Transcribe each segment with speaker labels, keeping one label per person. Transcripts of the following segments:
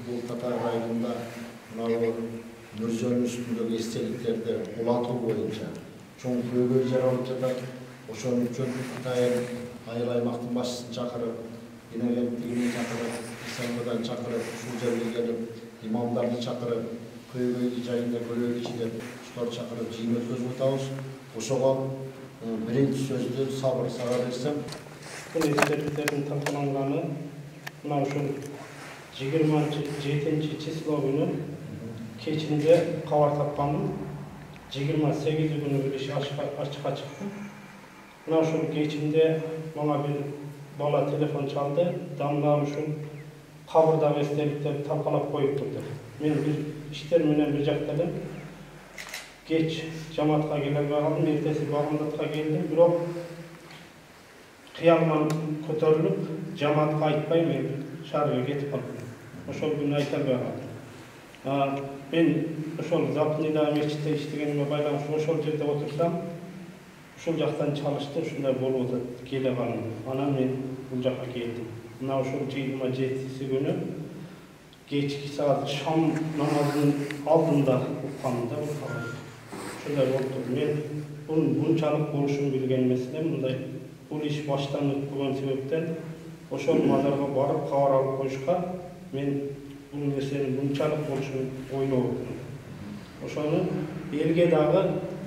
Speaker 1: бул Татар районунда Нұржөнүн үстүндөгү эстеликтерди улатуу боюнча чоң көйгөй жаралып жатат. Ошон үчүн айыл аймактын башчысын чакырып, инагенттигин чакырып, исламдан чакырып, ушул жерге келип, имамдарды чакырып, көйгөй жайында көрөйүк ичип, ушуларды чакырып жыйын өткөзүп атабыз. Ошого биринчи сөздү Сабыр сага берсем.
Speaker 2: Бул эстеликтердин талкаланганы мына ушул 27 число күнү кечинде кабар тапканмын. 28 күнү бир ачыкка чыкты. Мына ушул кечинде мага бир бала телефон чалды. Дамда ушул кабырдагы эстеликтерди талкалап коюптур деп. Мен бир иштер менен бир жакта элем. Кеч жамаатка келе албай калдым, эртеси багымдатка келдим, бирок кыялман көтөрүлүп, жамаатка айтпай мен шаарга кетип калдым. Ошол күнү айта албай калдым. Мен ошол Запнида мечитте иштегениме байланыштуу ошол жерде отурсам, ушул жактан чалышты, ушундай болуп атат, келе калдым. Анан мен бул жакка келдим. Мына ушул 27 күнү кечки саат шам намазынын алдында укканмын да бул кабар. Ушундай болуп мен мынчалык болушун билген эмес элем. Мындай бул иш баштан өтпөгөн себептен ошол мазарга барып кабар алып коюшка мен бул нерсенин мынчалык болушун ойлобойм. Ошону элге дагы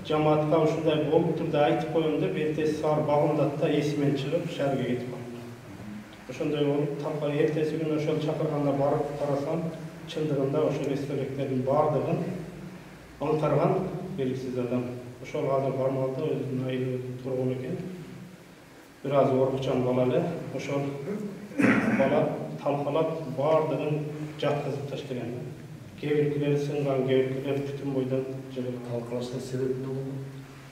Speaker 2: жамаатка ушундай болуптур да айтып коем деп эртеси саар багымдатта эсимен чыгып шаарга кетип калдым. Ошондой болуп талка эртеси күнү ошол чакырганда барып карасам, чындыгында ошол эстеликтердин баардыгын аңтарган белгисиз адам. Ошол азыр кармалда өзүнүн айылы тургун экен. Бир аз орукчан бала эле. Ошол бала талкалап баардыгын жаткызып таштаган. Кебиркилери сынган, кебиркилери бүтүн бойдон жыгылып.
Speaker 1: Талкалашкан себеп эмне болду?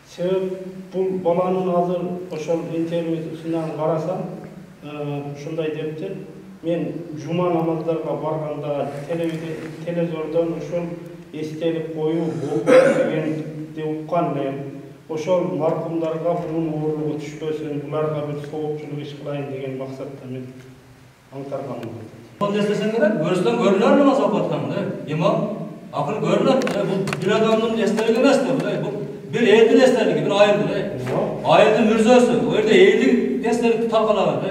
Speaker 2: Себеп бул баланын азыр ошол интернетинен карасам, ушундай дептир. Мен жума намаздарга барганда телевизордон ошол эстелик коюу болбойт дегенди уккан элем. Ошол маркумдарга бунун оорлугу түшпөсүн, буларга бир соопчулук иш кылайын деген максатта мен аңтарганмын.
Speaker 3: Onu istesen gerek, görürsen görürler namaz okutkanda. İmam, akıl görürler. Bu bir adamın estelik emez de. Bu bir eğitim estelik, bir ayırdı. Ayırdı mürzösü. O yerde eğitim estelik talkalagan.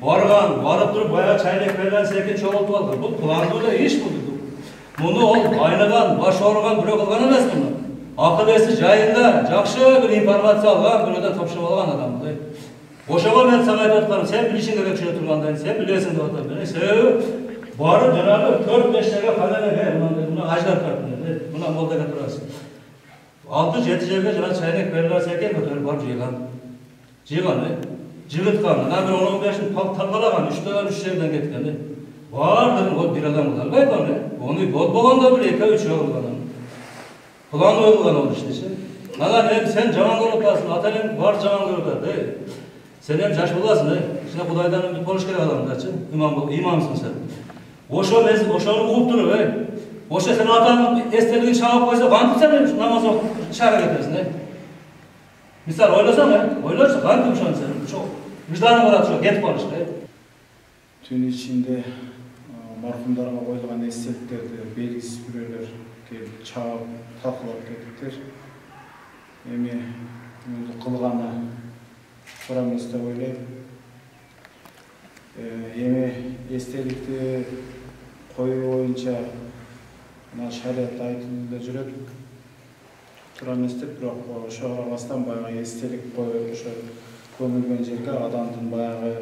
Speaker 3: Bargan, varıp durup bayağı çaynak verilen sekin çoğaltı aldı. Bu kullandığı da iş bu. Bunu aynadan, baş orugan, bürek olgan emez bunu. Akıl esi jayında, jakşı bir informasiya algan, bir öden topşup algan adam. Oşağa ben sana aytaptım, sen bilişin gerek şey oturgandan, sen bilesin de otur. Sen barıp janagı 4-5 tane kalene buna ajlar kartını, buna moldaga turasın. 6-7 жерге жана чайнек берилсе экен, көтөрүп барып жыйган. Жыгыткан. Ана бир 10-15-ин талкалаган, 3 жерден кеткен. Бардыгын ол бир адам албайт аны. Ону болбогондо бир 2-3 жыл кылган. План ойлган ол иштеши. Ана сен жаман көрүп атасың, атаң бар жаман көрүп атат. Sen hem yaş bulasın, sen Kuday'dan bir konuş gerek adamın kaçın, imamsın sen. Oşağını kurup durur, oşa sen adamın esteliğini çağıp koysa, kanıtı sen namazı şahara getirsin. Misal oylarsa kanıtım şu an sen, çok vicdanı var çok, get barış.
Speaker 4: Tün içinde marhumlarına koyulgan esteliklerdi, belgisiz büröler gelip çağıp, talkılap ketiptir. Emi kılgana Buramızda öyle yeme estelikti koyu oyunca şariatla aytılığında jürüp turamızda biroq ошо арабастан баягы эстелик коюп ошо көмүлгөн жерге адамдын баягы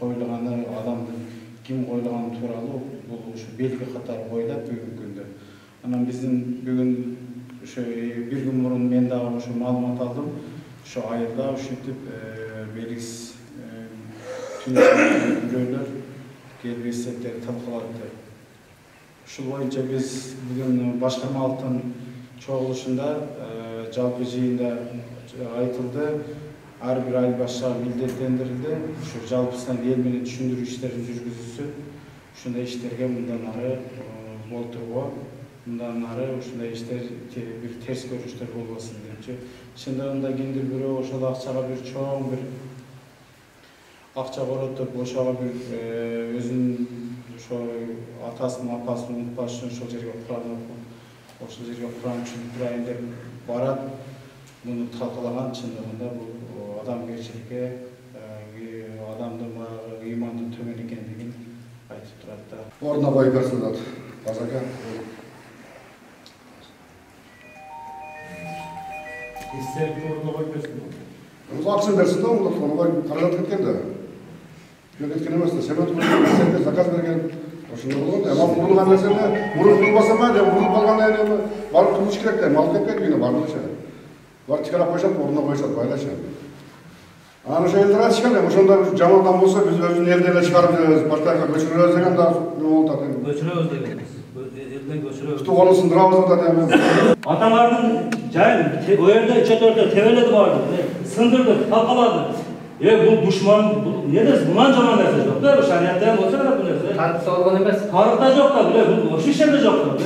Speaker 4: коюлганы, адамдын ким коюлганы тууралуу бул ушу белги катары коюлат бүгүнкү күндө. Анан биздин бүгүн ошо бир күн мурун мен дагы ошо маалымат алдым. Şu ayırda üşütüp belgisiz büröler gelip estetleri talkaladı. Şu boyunca biz bugün başkanlıktan çoğuluşunda jalpı jыйында aytıldı. Her bir ayıl başlığa mildetlendirildi. Şu jalpısından el menen düşündürүү işlerin жүргүзүүsü. Şunda işlerge bundan arı bolturuğa. Bundan nары ушундай иштер bir ters görüşler болбосун депчи. Чындыгында кимдир бирөө ошол акчага бир чоң бир акча коротуп, ошого бир өзүнүн ошо атасын апасын унутпаш үчүн ошол жерге Кур'ан окуп, ошол жерге Кур'ан үчүн турайын деп барат. Муну талкалаган чындыгында бул адамгерчиликке, адамдын ыймандын төмөн экендигин айтып турат да.
Speaker 5: Ордуна коюп берсин да. Базака.
Speaker 1: Эстеликти ордуна коюп берсин.
Speaker 5: Акча берсин да, ой каражат кеткен да. Жөн кеткен эмес да. Семет көзүнө заказ берген. Ошондой болгон да. Ама курулган нерсени мурун курулбаса ма деп мурун калгандан кийин барып кылыш керек да. Мал кетпейт үйүнө бардыгыча. Бар чыгарап коюшат, ордуна коюшат, байлашы. Анан ошо элдер айтышкан, ошондо жамандан болсо биз өзүнүн элден эле чыгарып беребиз, баштайга көчүрөбүз деген да неме болуп атат.
Speaker 3: Көчүрөбүз дегенбиз. Элден көчүрөбүз.
Speaker 5: Туганын сындырабыз да эми.
Speaker 3: Аталардын жайын о жерде четөртө тебеледи барды, сындырды, талкалады. Бул душман, бул эмес, мындан жаман нерсе жок да, шариятта болсо да бул нерсе. Тарыхта болгон эмес. Тарыхта жок да, бул ошол жерде жок да.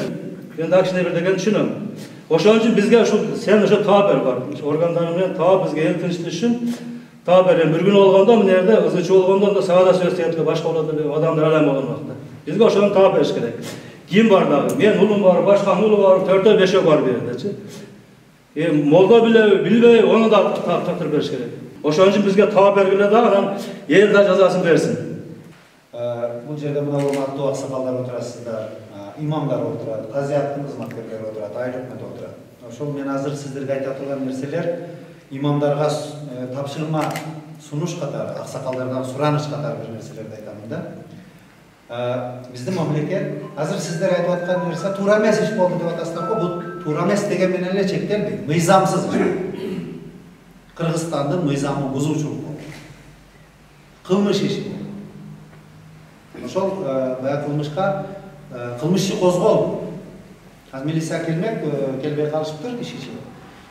Speaker 3: Мен дагы кичине бир деген түшүнөм. Ошон үчүн бизге ушул сен ошо таап бер бар. Органдар менен таап бизге эл тынчтык үчүн таап берем. Бир күн болгондо мына жерде ызычы болгондо да саада сөз этилип башка болот эле адамдар алам болгон убакта. Бизге ошону таап бериш керек. Ким бар дагы? Мен улум бар, башканын улу бар, 4-5 бар бу жердечи. Молдо билбей, ону да тактырып бериш керек. Ошон үчүн бизге таап бергиле да, анан эл да жазасын берсин.
Speaker 6: Бул жерде мына урматтуу аксакалдар отурасыздар, имамдар отурат, казыяттын кызматкерлери отурат, айыл өкмөтү отурат. Ошол мен азыр сиздерге айта турган нерселер имамдарга тапшырма сунуш катары, аксакалдардан сураныш катары бир нерселерди айтамын да. Биздин мамлекет азыр сиздер айтып аткан нерсе туура эмес иш болду деп атасыздар го. Бул туура эмес деген менен эле чектелбейт. Мыйзамсыз иш. Кыргызстандын мыйзамын бузуучулук болду. Кылмыш иши. Ошол баягы кылмышка кылмыш иши козголду. Азыр милиция келбей калышыптыр иш иши.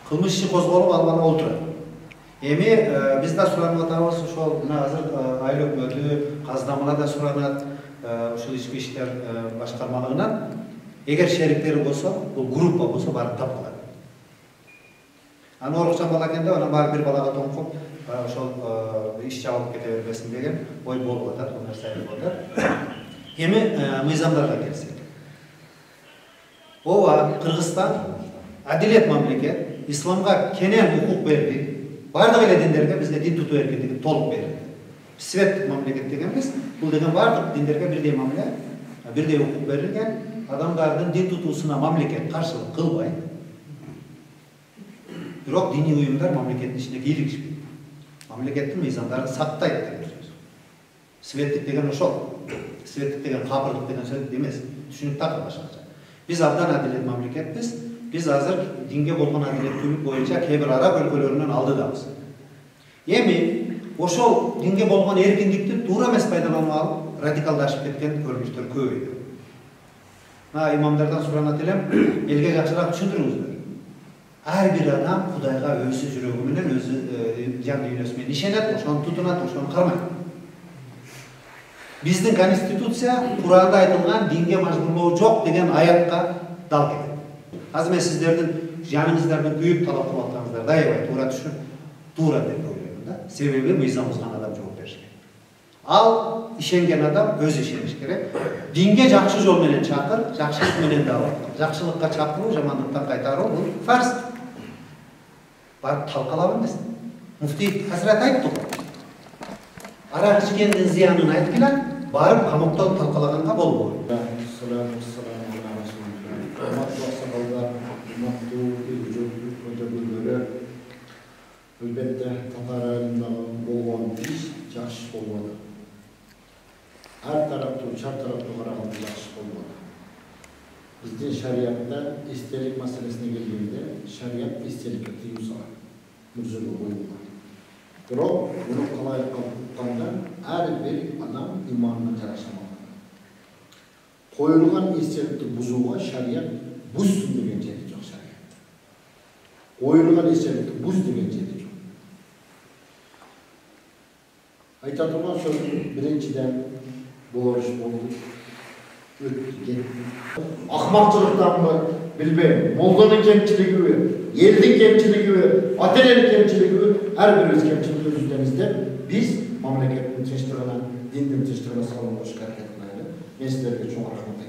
Speaker 6: Кылмыш иши козголуп албана олтурат. Эми биз да суранып атабыз, ошол мына азыр айыл өкмөтү, казнамына да суранат, ушул ички иштер башкармалыгынан эгер шериктери болсо, бул группа болсо барып тапкылат. Аны орукчан бала экен деп, анан барып бир балага тоңкуп, ошол иш жабылып кете бербесин деген ой болуп атат, бул нерсе болуп атат. Эми мыйзамдарга келсек. Ооба, Кыргызстан адилет мамлекет, исламга кенен укук берди. Бардык эле диндерге бизге дин тутуу эркиндигин толук берди. Светтик мамлекет дегенбиз, бул деген бардык диндерге бирдей мамиле, бирдей укук берилген. Адамдардын дин тутуусуна мамлекет каршылык кылбайт. Бирок диний уюмдар мамлекеттин ичине кийлигишпейт. Мамлекеттин мыйзамдарын сактайт деген сөз. Светтик деген ошол. Светтик деген капырдык деген сөз эмес. Түшүнүк так башкача. Биз абдан адилет мамлекетпиз. Биз азыр динге болгон адилеттүүлүк боюнча кээ бир араб өлкөлөрүнөн алдыдабыз. Эми ошол динге болгон эркиндикти туура эмес пайдаланып алып, радикалдашып кеткен көрүнүштөр көбөйдү. Мына имамдардан суранат элем, элге жакшыраак түшүндүрүңүздөр. Ар бир адам Кудайга өзү жүрөгү менен, өзү жан дүйнөсү менен ишенет, ошону тутунат, ошону кармайт. Биздин конституция Куранда айтылган динге мажбурлоо жок деген аятка дал келет. Азыр мен сиздердин жаныңыздардан күйүп талап кылып атканыңыздарда аябай туура түшүнүп, туура деп ойлойм да. Себеби мыйзам бузган адам жооп бериш керек. Ал ишенген адам өзү ишениш керек. Динге жакшы жол менен чакыр, жакшылык менен дават кыл. Жакшылыкка чакыруу, жамандыктан кайтаруу бул фарз. Барып талкалап эмес. Муфтий Хазрат айтты. Арак ичкендин зыянын айткыла, барып камакта талкалаганга болбойт.
Speaker 1: Elbette Tatar aylarında bolğan iş yaxşı bolmadı. Her tarafta, çar tarafta qaraganda yaxşı bolmadı. Bizdin şariatda istelik meselesine gelgende şariat istelikке tыюу салат. Mürjülü koyulgan. Biroq bunu qalay qilganda har bir adam imonini jarashamagan. Qo'yilgan istelikni buzuga shariat buzsin degan jeri yo'q shariat. Qo'yilgan istelikni buz degan jeri yo'q. Ayta turgan so'z birinchidan bo'lish bo'ldi. O'tdi. Ahmoqchilikdan bilmayman. Moldaning kemchiligi, elning kemchiligi, ota-onaning kemchiligi, har birimiz kemchilik o'zimizdan izlab, biz mamlakatni tinchligini, dinni tinchligini saqlab qolishga harakat qilaylik. мен сіздерге чоң рахмат